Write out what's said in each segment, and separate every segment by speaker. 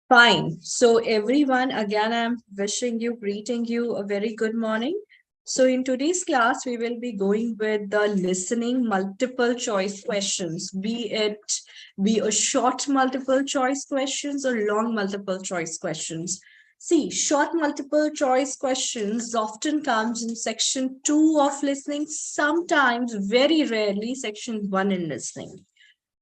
Speaker 1: Fine. So everyone, again, I'm greeting you a very good morning. So in today's class, we will be going with the listening multiple choice questions, be a short multiple choice questions or long multiple choice questions. See, short multiple choice questions often comes in section 2 of listening, sometimes very rarely section 1 in listening.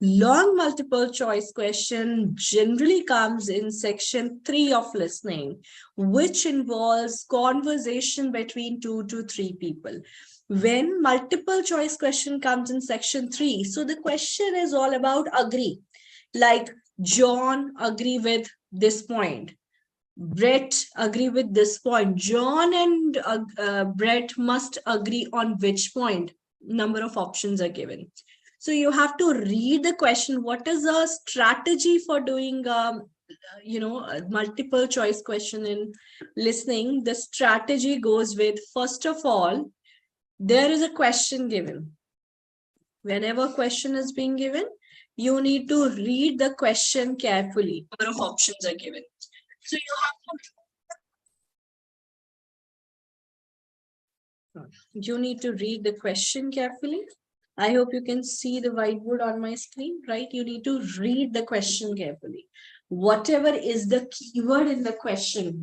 Speaker 1: Long multiple choice question generally comes in section 3 of listening, which involves conversation between 2 to 3 people. When multiple choice question comes in section 3, so the question is all about agree. Like John agree with this point. Brett agree with this point. John and Brett must agree on which point. Number of options are given. So you have to read the question. What is a strategy for doing, a multiple choice question in listening? The strategy goes with, first of all, there is a question given. Whenever question is being given, you need to read the question carefully. Number of options are given. So you need to read the question carefully. I hope you can see the whiteboard on my screen, right? You need to read the question carefully. Whatever is the keyword in the question,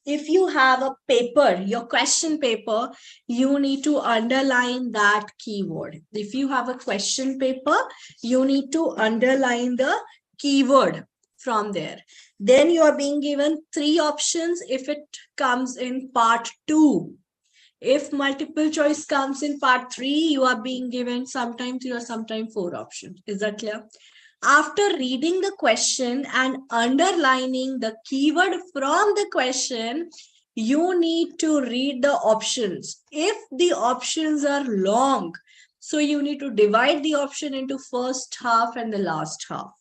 Speaker 1: if you have a paper, your question paper, you need to underline that keyword. If you have a question paper, you need to underline the keyword from there. Then you are being given 3 options if it comes in part 2. If multiple choice comes in part 3, you are being given sometime 3 or sometime 4 options. Is that clear? After reading the question and underlining the keyword from the question, you need to read the options. If the options are long, so you need to divide the option into first half and the last half.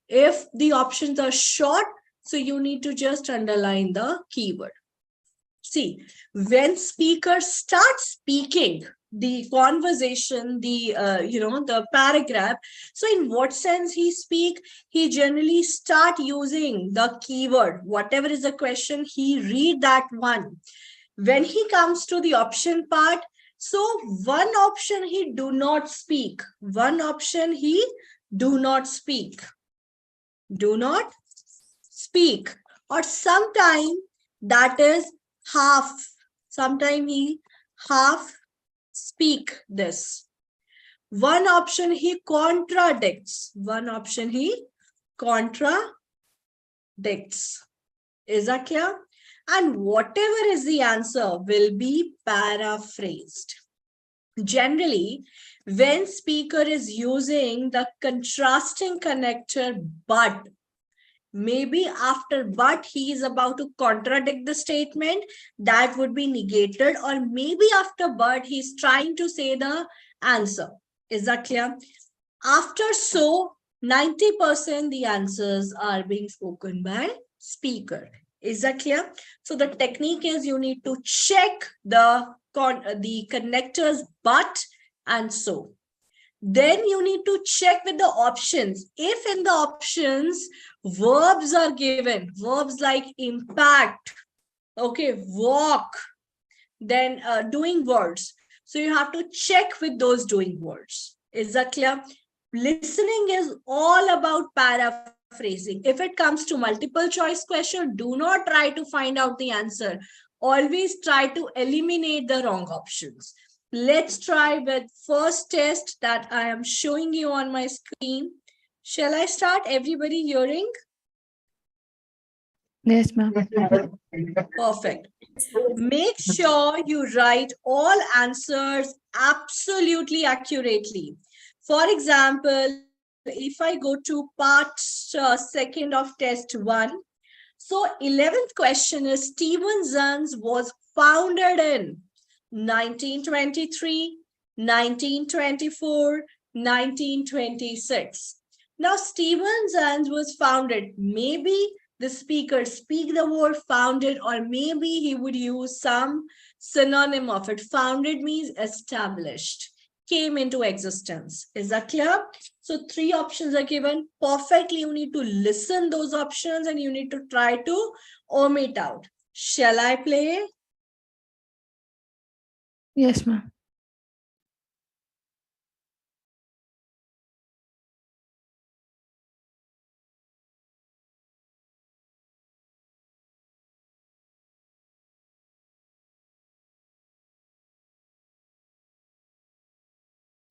Speaker 1: If the options are short, so you need to just underline the keyword. See, when speakers start speaking, the conversation, the paragraph, so in what sense he speak, he generally start using the keyword. Whatever is the question, he read that one. When he comes to the option part, so one option he do not speak. One option he do not speak. Do not speak. Or sometime that is half. Sometime he half speak this. One option he contradicts. One option he contradicts. Is that clear? And whatever is the answer will be paraphrased. Generally, when speaker is using the contrasting connector but, maybe after but he is about to contradict the statement, that would be negated, or maybe after but he's trying to say the answer. Is that clear? After so, 90% the answers are being spoken by speaker. Is that clear? So the technique is you need to check the connectors but and so. Then you need to check with the options. If in the options verbs are given, verbs like impact, okay, walk, then doing words. So you have to check with those doing words. Is that clear? Listening is all about paraphrasing. If it comes to multiple choice question, do not try to find out the answer. Always try to eliminate the wrong options. Let's try with first test that I am showing you on my screen. Shall I start? Everybody hearing?
Speaker 2: Yes, ma'am.
Speaker 1: Perfect. Make sure you write all answers absolutely accurately. For example, if I go to part 2 of test 1, so 11th question is Stevenson's was founded in 1923, 1924, 1926. Now Stevenson's was founded, maybe the speaker speak the word founded, or maybe he would use some synonym of it. Founded means established. came into existence. Is that clear? So 3 options are given. Perfectly, you need to listen those options and you need to try to omit out. Shall I play?
Speaker 2: Yes, ma'am.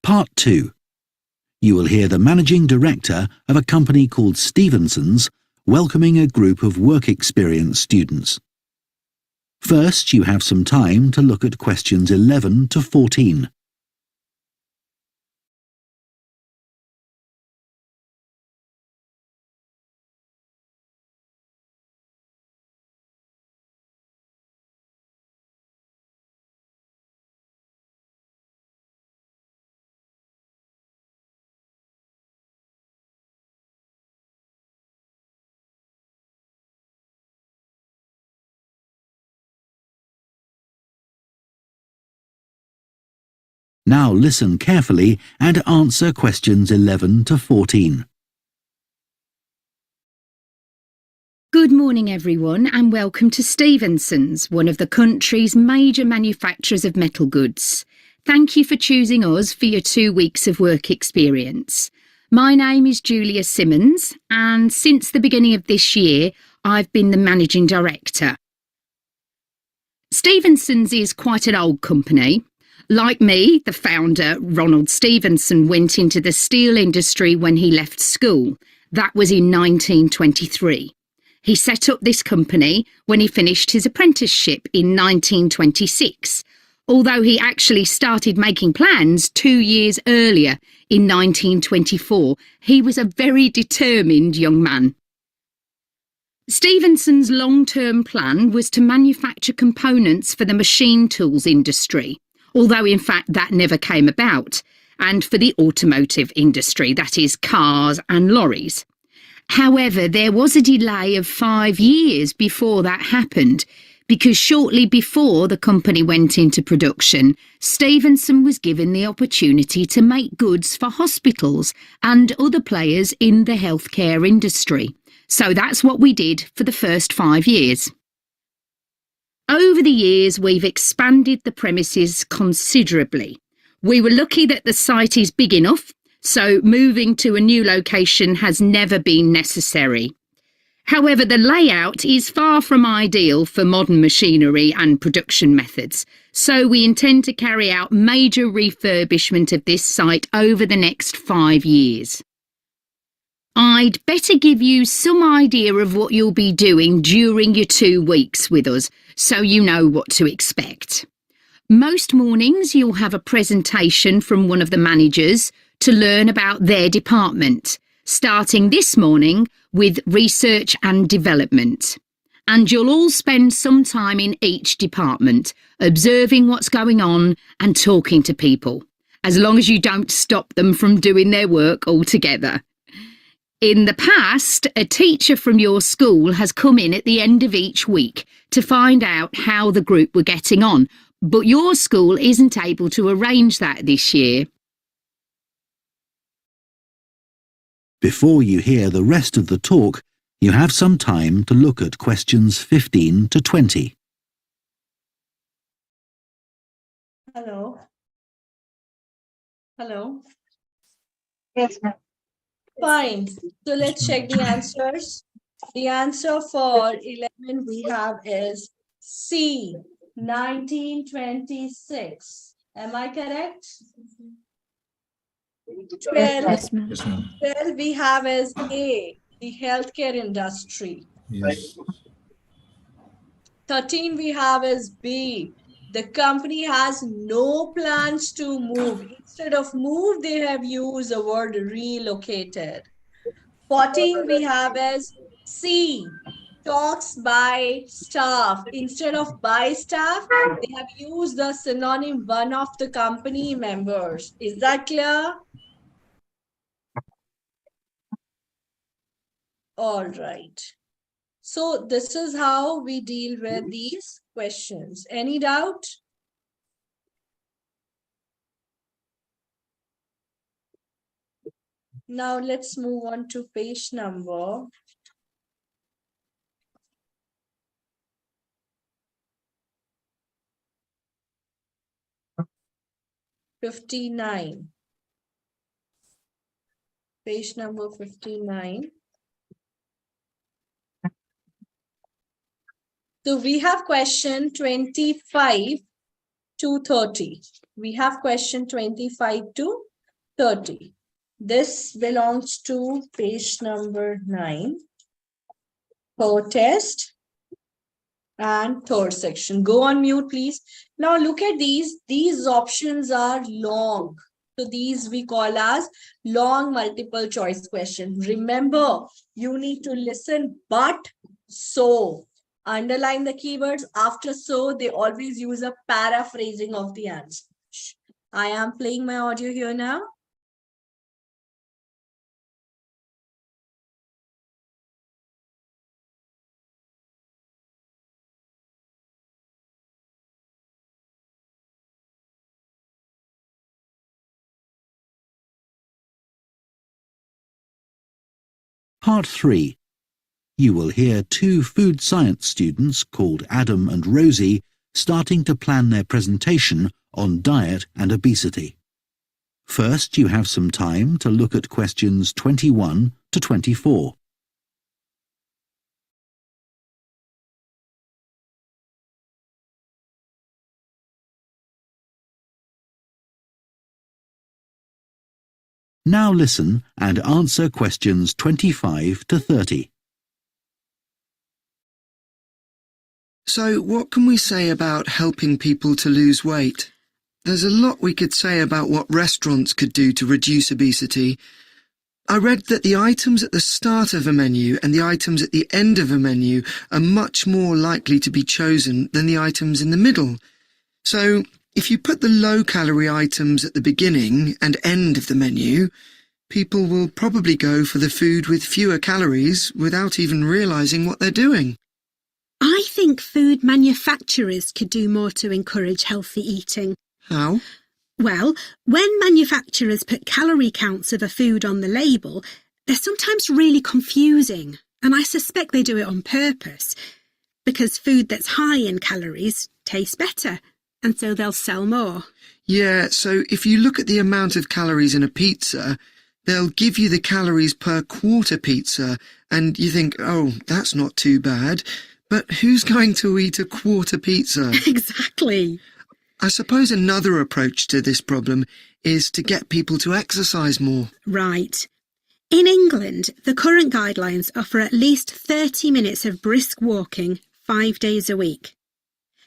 Speaker 3: Part 2. You will hear the managing director of a company called Stevenson's welcoming a group of work experience students. First, you have some time to look at questions 11 to 14. Now listen carefully and answer questions 11 to 14.
Speaker 4: Good morning everyone and welcome to Stevenson's, one of the country's major manufacturers of metal goods. Thank you for choosing us for your 2 weeks of work experience. My name is Julia Simmons and since the beginning of this year I've been the managing director. Stevenson's is quite an old company. Like me, the founder, Ronald Stevenson, went into the steel industry when he left school. That was in 1923. He set up this company when he finished his apprenticeship in 1926, although he actually started making plans 2 years earlier in 1924. He was a very determined young man. Stevenson's long-term plan was to manufacture components for the machine tools industry, although in fact that never came about, and for the automotive industry, that is cars and lorries. However, there was a delay of 5 years before that happened, because shortly before the company went into production, Stevenson was given the opportunity to make goods for hospitals and other players in the healthcare industry. So that's what we did for the first 5 years. Over the years, we've expanded the premises considerably. We were lucky that the site is big enough, so moving to a new location has never been necessary. However, the layout is far from ideal for modern machinery and production methods, so we intend to carry out major refurbishment of this site over the next 5 years. I'd better give you some idea of what you'll be doing during your 2 weeks with us, so you know what to expect. Most mornings you'll have a presentation from one of the managers to learn about their department, starting this morning with research and development. And you'll all spend some time in each department, observing what's going on and talking to people, as long as you don't stop them from doing their work altogether. In the past, a teacher from your school has come in at the end of each week to find out how the group were getting on, but your school isn't able to arrange that this year.
Speaker 3: Before you hear the rest of the talk, you have some time to look at questions 15 to 20.
Speaker 1: Hello. Hello.
Speaker 2: Yes, ma'am.
Speaker 1: Fine. So let's check the answers. The answer for 11 we have is C, 1926. Am I correct? 12,
Speaker 2: Yes, ma'am.
Speaker 1: 12 we have is A, the healthcare industry.
Speaker 5: Yes.
Speaker 1: 13 we have is B, the company has no plans to move. Instead of move, they have used the word relocated. 14 we have is C, talks by staff. Instead of by staff, they have used the synonym one of the company members. Is that clear? All right. So this is how we deal with these questions. Any doubt? Now let's move on to page number 59. Page number 59. So we have question 25 to 30. We have question 25 to 30. This belongs to page number 9. Per test and third section. Go on mute, please. Now look at these. These options are long. So these we call as long multiple choice question. Remember, you need to listen, but so. Underline the keywords. After so, they always use a paraphrasing of the answer. I am playing my audio here now.
Speaker 3: Part 3. You will hear two food science students called Adam and Rosie starting to plan their presentation on diet and obesity. First, you have some time to look at questions 21 to 24. Now listen and answer questions 25 to 30.
Speaker 5: So what can we say about helping people to lose weight? There's a lot we could say about what restaurants could do to reduce obesity. I read that the items at the start of a menu and the items at the end of a menu are much more likely to be chosen than the items in the middle. So if you put the low-calorie items at the beginning and end of the menu, people will probably go for the food with fewer calories without even realising what they're doing.
Speaker 6: I think food manufacturers could do more to encourage healthy eating.
Speaker 5: How?
Speaker 6: Well, when manufacturers put calorie counts of a food on the label, they're sometimes really confusing, and I suspect they do it on purpose, because food that's high in calories tastes better, and so they'll sell more.
Speaker 5: Yeah, so if you look at the amount of calories in a pizza, they'll give you the calories per quarter pizza, and you think, oh, that's not too bad. But who's going to eat a quarter pizza?
Speaker 6: Exactly.
Speaker 5: I suppose another approach to this problem is to get people to exercise more.
Speaker 6: Right. In England, the current guidelines offer at least 30 minutes of brisk walking 5 days a week.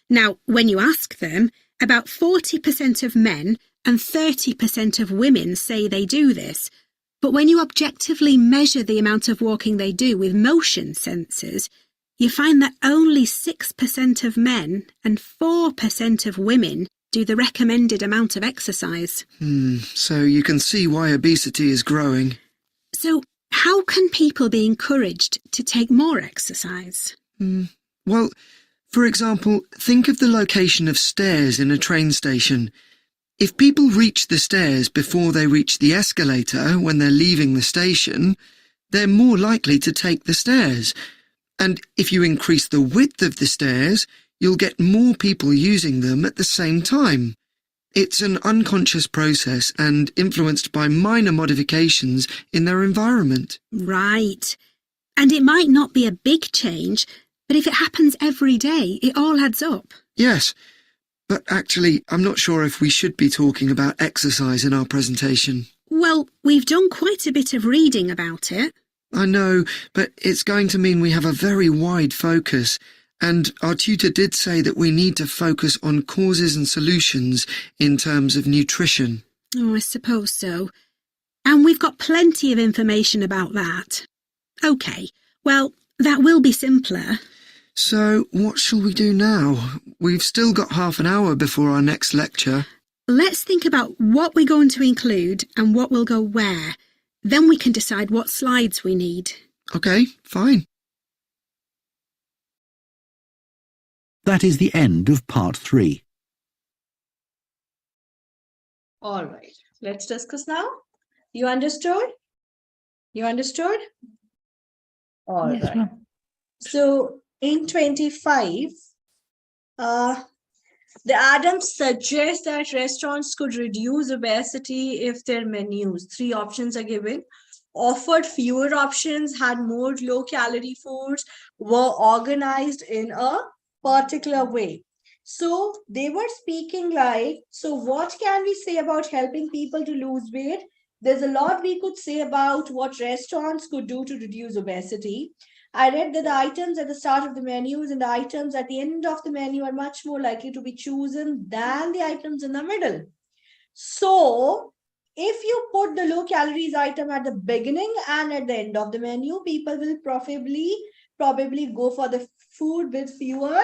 Speaker 6: Now, when you ask them, about 40% of men and 30% of women say they do this. But when you objectively measure the amount of walking they do with motion sensors, you find that only 6% of men and 4% of women do the recommended amount of exercise.
Speaker 5: So you can see why obesity is growing.
Speaker 6: So how can people be encouraged to take more exercise?
Speaker 5: Well, for example, think of the location of stairs in a train station. If people reach the stairs before they reach the escalator when they're leaving the station, they're more likely to take the stairs. And if you increase the width of the stairs, you'll get more people using them at the same time. It's an unconscious process and influenced by minor modifications in their environment.
Speaker 6: Right. And it might not be a big change, but if it happens every day, it all adds up.
Speaker 5: Yes, but actually, I'm not sure if we should be talking about exercise in our presentation.
Speaker 6: Well, we've done quite a bit of reading about it.
Speaker 5: I know, but it's going to mean we have a very wide focus, and our tutor did say that we need to focus on causes and solutions in terms of nutrition.
Speaker 6: Oh, I suppose so. And we've got plenty of information about that. OK, well, that will be simpler.
Speaker 5: So, what shall we do now? We've still got half an hour before our next lecture.
Speaker 6: Let's think about what we're going to include and what will go where. Then we can decide what slides we need.
Speaker 5: OK, fine.
Speaker 3: That is the end of part 3.
Speaker 1: All right, let's discuss now. You understood? You understood? All
Speaker 2: Yes,
Speaker 1: right.
Speaker 2: ma'am.
Speaker 1: So in 25, the Adams suggests that restaurants could reduce obesity if their menus, 3 options are given, offered fewer options, had more low-calorie foods, were organized in a particular way. So they were speaking like, so what can we say about helping people to lose weight? There's a lot we could say about what restaurants could do to reduce obesity. I read that the items at the start of the menus and the items at the end of the menu are much more likely to be chosen than the items in the middle. So, if you put the low calories item at the beginning and at the end of the menu, people will probably go for the food with fewer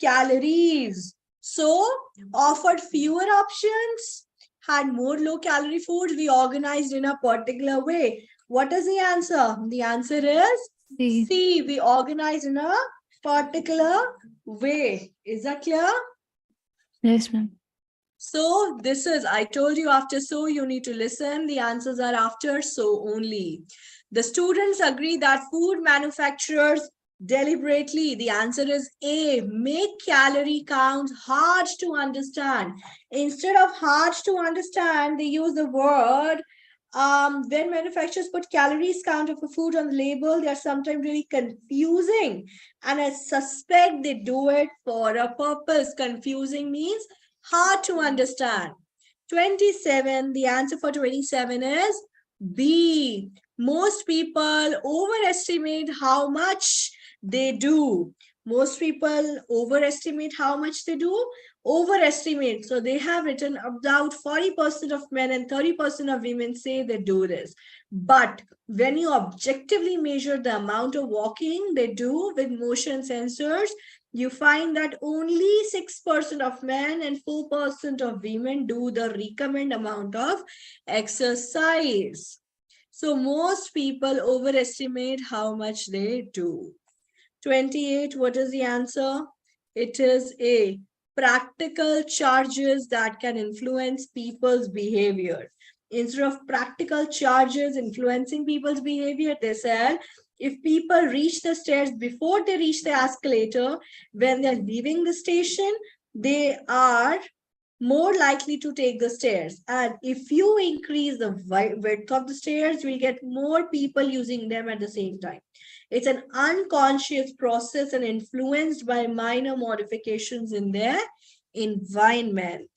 Speaker 1: calories. So, offered fewer options, had more low calorie foods, we organized in a particular way. What is the answer? The answer is
Speaker 2: C.
Speaker 1: C. We organized in a particular way. Is that clear?
Speaker 2: Yes, ma'am.
Speaker 1: So this is, I told you after so, you need to listen. The answers are after so only. The students agree that food manufacturers deliberately, the answer is A, make calorie counts hard to understand. Instead of hard to understand, they use the word, when manufacturers put calories count of a food on the label, they are sometimes really confusing. And I suspect they do it for a purpose. Confusing means hard to understand. 27, the answer for 27 is B. Most people overestimate how much they do. Most people overestimate how much they do. Overestimate. So they have written about 40% of men and 30% of women say they do this. But when you objectively measure the amount of walking they do with motion sensors, you find that only 6% of men and 4% of women do the recommended amount of exercise. So most people overestimate how much they do. 28, what is the answer? It is A, practical charges that can influence people's behavior. Instead of practical charges influencing people's behavior, they said, if people reach the stairs before they reach the escalator, when they're leaving the station, they are more likely to take the stairs. And if you increase the width of the stairs, we get more people using them at the same time. It's an unconscious process and influenced by minor modifications in their environment.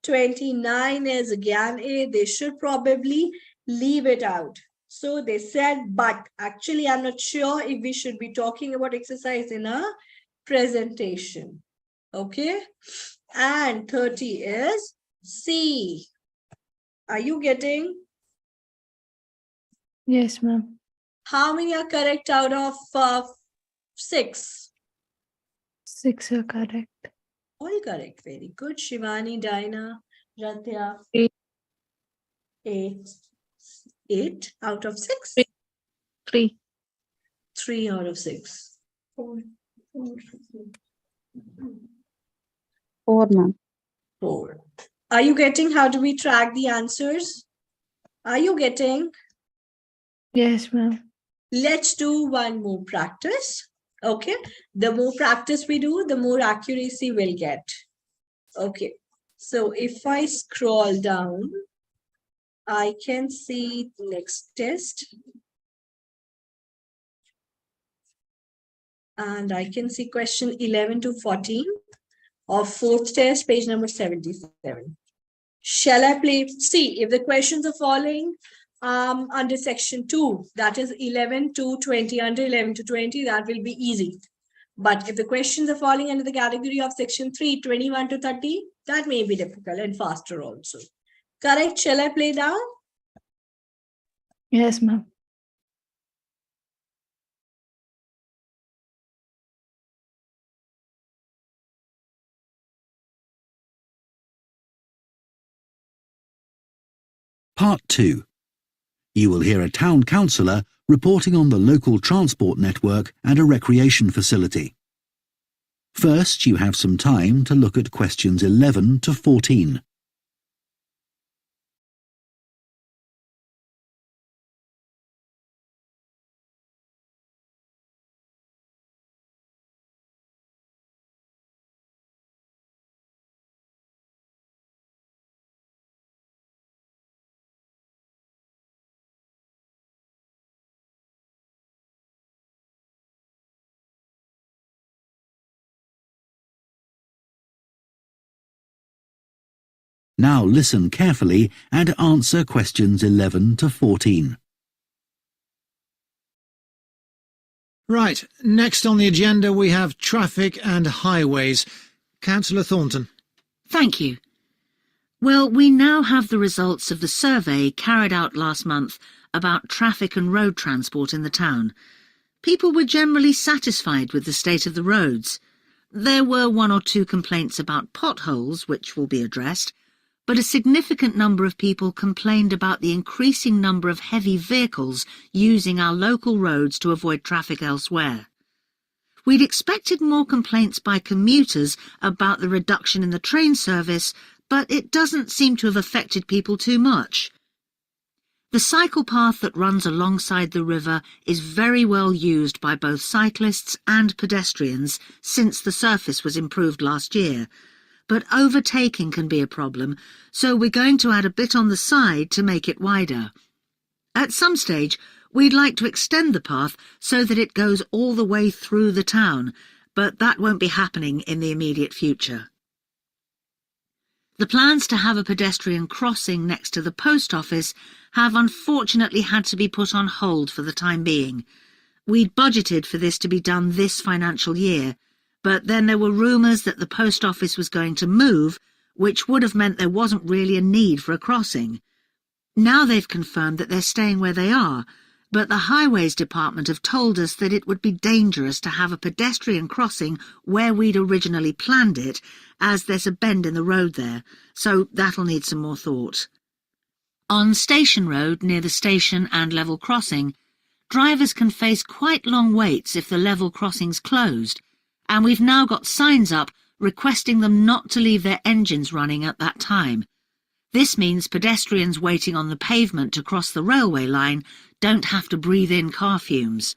Speaker 1: 29 is again A, they should probably leave it out. So they said, but actually I'm not sure if we should be talking about exercise in a presentation. Okay. And 30 is C. Are you getting?
Speaker 2: Yes, ma'am.
Speaker 1: How many are correct out of 6?
Speaker 2: 6 are correct.
Speaker 1: All correct. Very good. Shivani, Dinah, Ratya.
Speaker 2: 8.
Speaker 1: 8 out of 6?
Speaker 2: 3.
Speaker 1: 3 out of 6.
Speaker 7: 4, ma'am.
Speaker 1: 4. Are you getting how do we track the answers? Are you getting?
Speaker 2: Yes, ma'am.
Speaker 1: Let's do one more practice. Okay. The more practice we do, the more accuracy we'll get. Okay. So if I scroll down, I can see the next test. And I can see question 11 to 14 of 4th test, page number 77. Shall I play? See, if the questions are falling under section 2, that is 11 to 20, under 11 to 20, that will be easy. But if the questions are falling under the category of section 3, 21 to 30, that may be difficult and faster also. Correct? Shall I play now?
Speaker 2: Yes, ma'am.
Speaker 3: Part 2. You will hear a town councillor reporting on the local transport network and a recreation facility. First, you have some time to look at questions 11 to 14. Now listen carefully and answer questions 11 to 14.
Speaker 7: Right, next on the agenda we have traffic and highways. Councillor Thornton.
Speaker 8: Thank you. Well, we now have the results of the survey carried out last month about traffic and road transport in the town. People were generally satisfied with the state of the roads. There were 1 or 2 complaints about potholes, which will be addressed, but a significant number of people complained about the increasing number of heavy vehicles using our local roads to avoid traffic elsewhere. We'd expected more complaints by commuters about the reduction in the train service, but it doesn't seem to have affected people too much. The cycle path that runs alongside the river is very well used by both cyclists and pedestrians since the surface was improved last year, but overtaking can be a problem, so we're going to add a bit on the side to make it wider. At some stage, we'd like to extend the path so that it goes all the way through the town, but that won't be happening in the immediate future. The plans to have a pedestrian crossing next to the post office have unfortunately had to be put on hold for the time being. We'd budgeted for this to be done this financial year, but then there were rumours that the post office was going to move, which would have meant there wasn't really a need for a crossing. Now they've confirmed that they're staying where they are, but the Highways Department have told us that it would be dangerous to have a pedestrian crossing where we'd originally planned it, as there's a bend in the road there, so that'll need some more thought. On Station Road, near the station and level crossing, drivers can face quite long waits if the level crossing's closed, and we've now got signs up requesting them not to leave their engines running at that time. This means pedestrians waiting on the pavement to cross the railway line don't have to breathe in car fumes.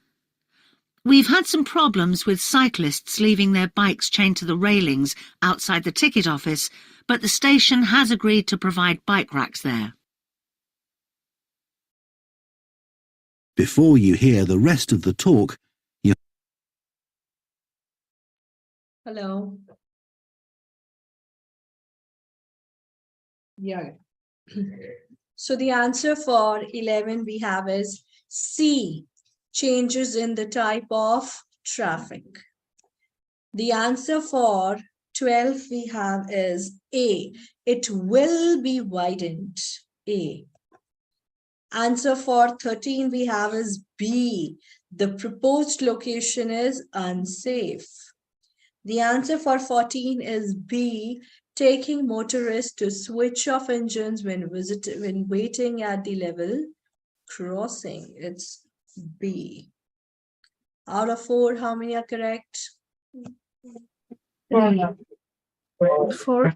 Speaker 8: We've had some problems with cyclists leaving their bikes chained to the railings outside the ticket office, but the station has agreed to provide bike racks there.
Speaker 3: Before you hear the rest of the talk,
Speaker 1: Hello. Yeah. So the answer for 11 we have is C, changes in the type of traffic. The answer for 12 we have is A, it will be widened. A. Answer for 13 we have is B, the proposed location is unsafe. The answer for 14 is B, taking motorists to switch off engines when waiting at the level crossing. It's B. Out of 4, how many are correct?
Speaker 2: 4.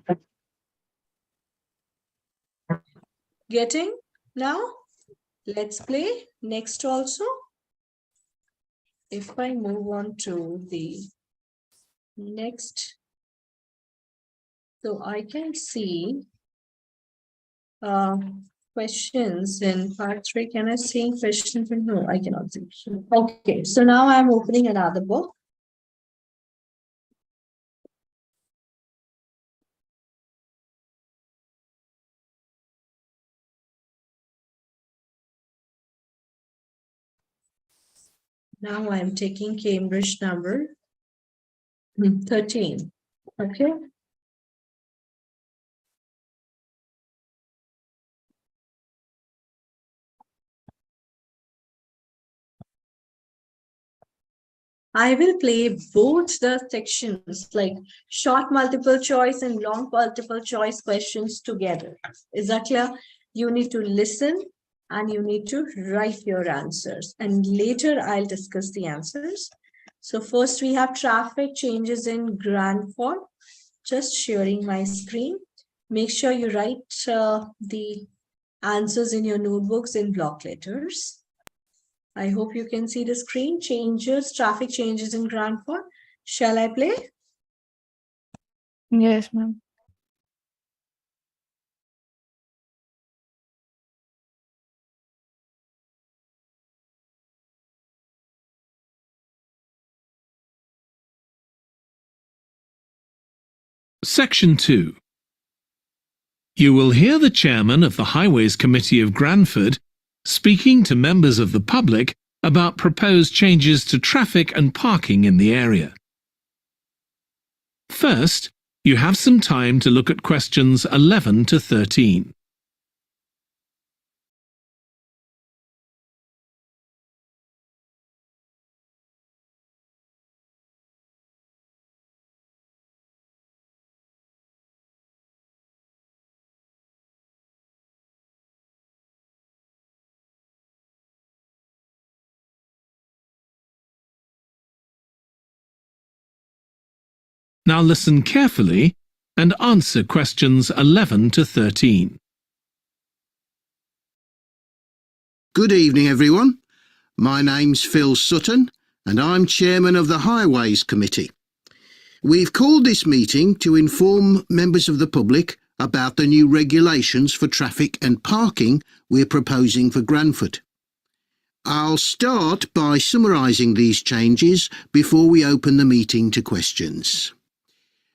Speaker 1: Getting now? Let's play next also. If I move on to the next, so I can see questions in part 3. Can I see questions? No, I cannot see. Okay, so now I'm opening another book. Now I'm taking Cambridge number 13. Okay. I will play both the sections like short multiple choice and long multiple choice questions together. Is that clear? You need to listen and you need to write your answers, and later I'll discuss the answers. So first we have traffic changes in grand font. Just sharing my screen. Make sure you write the answers in your notebooks in block letters. I hope you can see the screen. Changes, traffic changes in grand font. Shall I play?
Speaker 2: Yes, ma'am.
Speaker 9: Section 2. You will hear the chairman of the Highways Committee of Granford speaking to members of the public about proposed changes to traffic and parking in the area. First, you have some time to look at questions 11 to 13. Now listen carefully and answer questions 11 to 13.
Speaker 10: Good evening, everyone. My name's Phil Sutton, and I'm chairman of the Highways Committee. We've called this meeting to inform members of the public about the new regulations for traffic and parking we're proposing for Granford. I'll start by summarising these changes before we open the meeting to questions.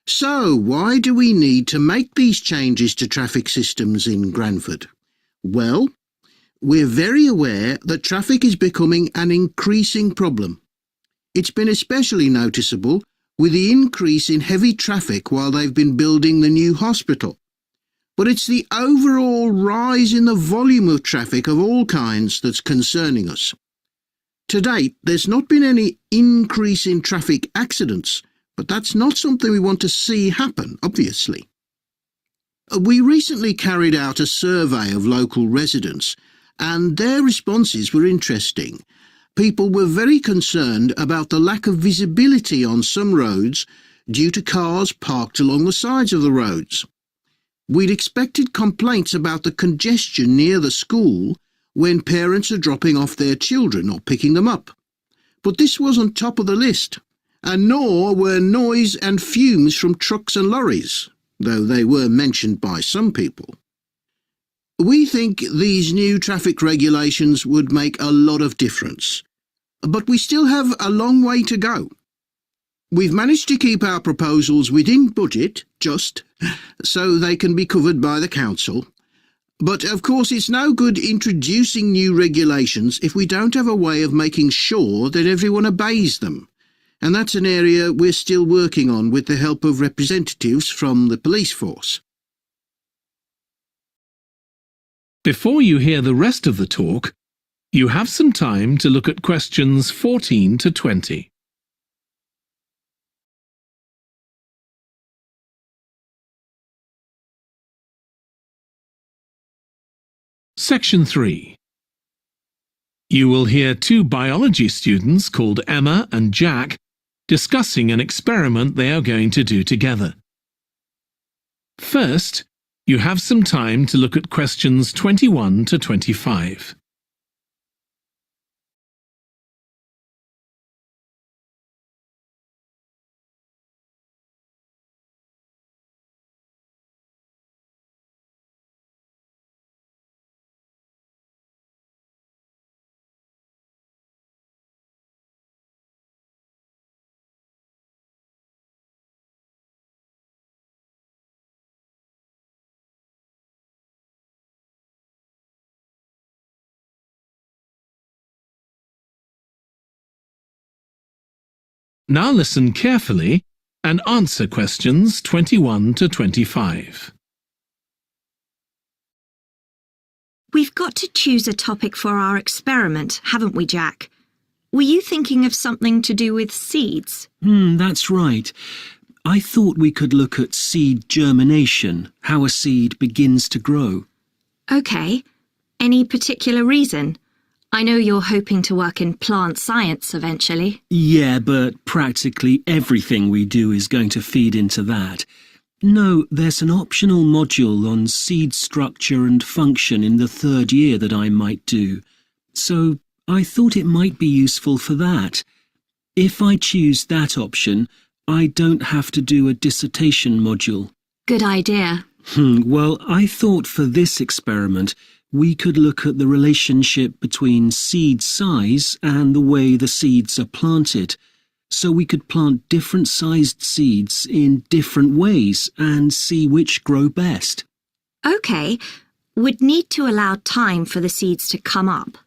Speaker 10: So, why do we need to make these changes to traffic systems in Granford? Well, we're very aware that traffic is becoming an increasing problem. It's been especially noticeable with the increase in heavy traffic while they've been building the new hospital. But it's the overall rise in the volume of traffic of all kinds that's concerning us. To date, there's not been any increase in traffic accidents, but that's not something we want to see happen, obviously. We recently carried out a survey of local residents, and their responses were interesting. People were very concerned about the lack of visibility on some roads due to cars parked along the sides of the roads. We'd expected complaints about the congestion near the school when parents are dropping off their children or picking them up. But this wasn't top of the list, and nor were noise and fumes from trucks and lorries, though they were mentioned by some people. We think these new traffic regulations would make a lot of difference, but we still have a long way to go. We've managed to keep our proposals within budget, so they can be covered by the council. But of course it's no good introducing new regulations if we don't have a way of making sure that everyone obeys them. And that's an area we're still working on with the help of representatives from the police force.
Speaker 9: Before you hear the rest of the talk, you have some time to look at questions 14 to 20. Section 3. You will hear two biology students called Emma and Jack discussing an experiment they are going to do together. First, you have some time to look at questions 21 to 25. Now listen carefully and answer questions 21 to 25.
Speaker 2: We've got to choose a topic for our experiment, haven't we, Jack? Were you thinking of something to do with seeds?
Speaker 11: That's right. I thought we could look at seed germination, how a seed begins to grow.
Speaker 2: OK. Any particular reason? I know you're hoping to work in plant science eventually.
Speaker 11: Yeah, but practically everything we do is going to feed into that. No, there's an optional module on seed structure and function in the third year that I might do. So I thought it might be useful for that. If I choose that option, I don't have to do a dissertation module.
Speaker 2: Good idea.
Speaker 11: Well, I thought for this experiment, we could look at the relationship between seed size and the way the seeds are planted. So we could plant different sized seeds in different ways and see which grow best.
Speaker 2: OK, we'd need to allow time for the seeds to come up.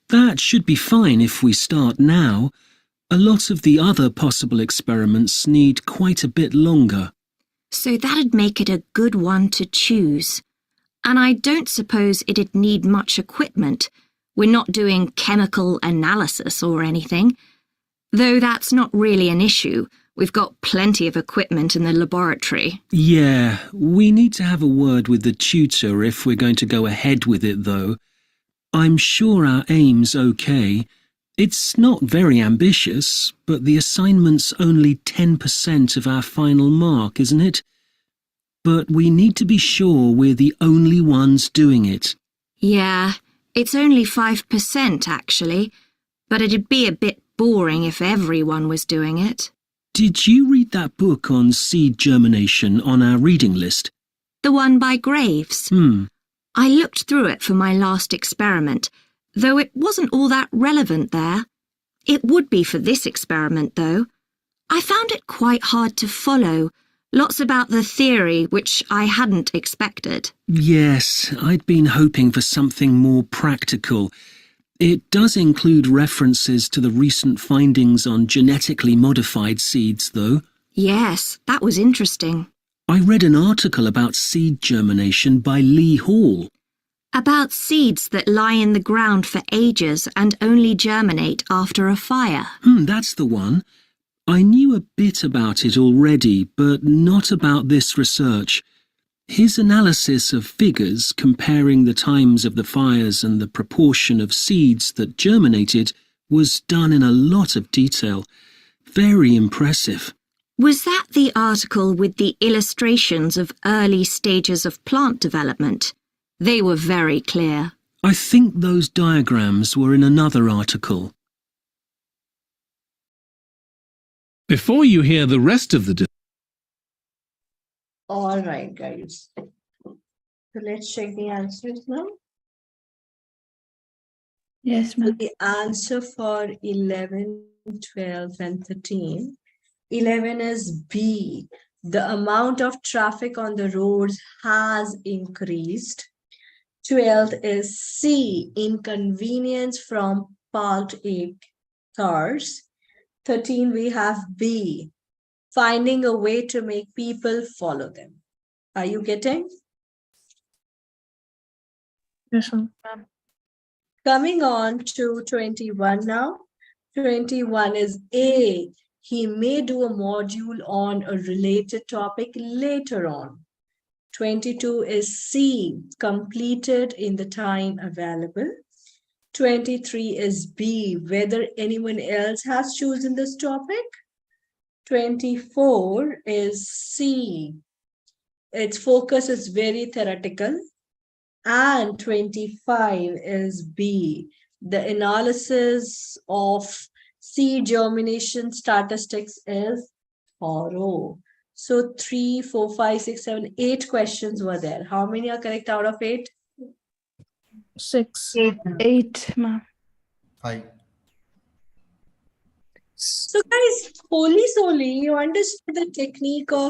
Speaker 11: That should be fine if we start now. A lot of the other possible experiments need quite a bit longer.
Speaker 2: So that'd make it a good one to choose. And I don't suppose it'd need much equipment. We're not doing chemical analysis or anything. Though that's not really an issue. We've got plenty of equipment in the laboratory.
Speaker 11: Yeah, we need to have a word with the tutor if we're going to go ahead with it, though. I'm sure our aim's okay. It's not very ambitious, but the assignment's only 10% of our final mark, isn't it? But we need to be sure we're the only ones doing it.
Speaker 2: Yeah, it's only 5% actually, but it'd be a bit boring if everyone was doing it.
Speaker 11: Did you read that book on seed germination on our reading list?
Speaker 2: The one by Graves? I looked through it for my last experiment, though it wasn't all that relevant there. It would be for this experiment, though. I found it quite hard to follow. Lots about the theory, which I hadn't expected.
Speaker 11: Yes, I'd been hoping for something more practical. It does include references to the recent findings on genetically modified seeds, though.
Speaker 2: Yes, that was interesting.
Speaker 11: I read an article about seed germination by Lee Hall.
Speaker 2: About seeds that lie in the ground for ages and only germinate after a fire.
Speaker 11: That's the one. I knew a bit about it already, but not about this research. His analysis of figures comparing the times of the fires and the proportion of seeds that germinated was done in a lot of detail. Very impressive.
Speaker 2: Was that the article with the illustrations of early stages of plant development? They were very clear.
Speaker 11: I think those diagrams were in another article.
Speaker 9: Before you hear the rest of the
Speaker 1: All right, guys. So let's check the answers now.
Speaker 12: Yes,
Speaker 1: So
Speaker 12: ma'am.
Speaker 1: the answer for 11, 12, and 13. 11 is B. The amount of traffic on the roads has increased. 12th is C. Inconvenience from parked cars. 13, we have B. Finding a way to make people follow them. Are you getting?
Speaker 12: Yes, ma'am.
Speaker 1: Coming on to 21 now. 21 is A. He may do a module on a related topic later on. 22 is C. Completed in the time available. 23 is B. Whether anyone else has chosen this topic. 24 is C. Its focus is very theoretical. And 25 is B. The analysis of seed germination statistics is thorough. So 3, 4, 5, 6, 7, 8 questions were there. How many are correct out of 8?
Speaker 12: 6, 8, ma'am.
Speaker 13: 5.
Speaker 1: So guys, solely you understood the technique of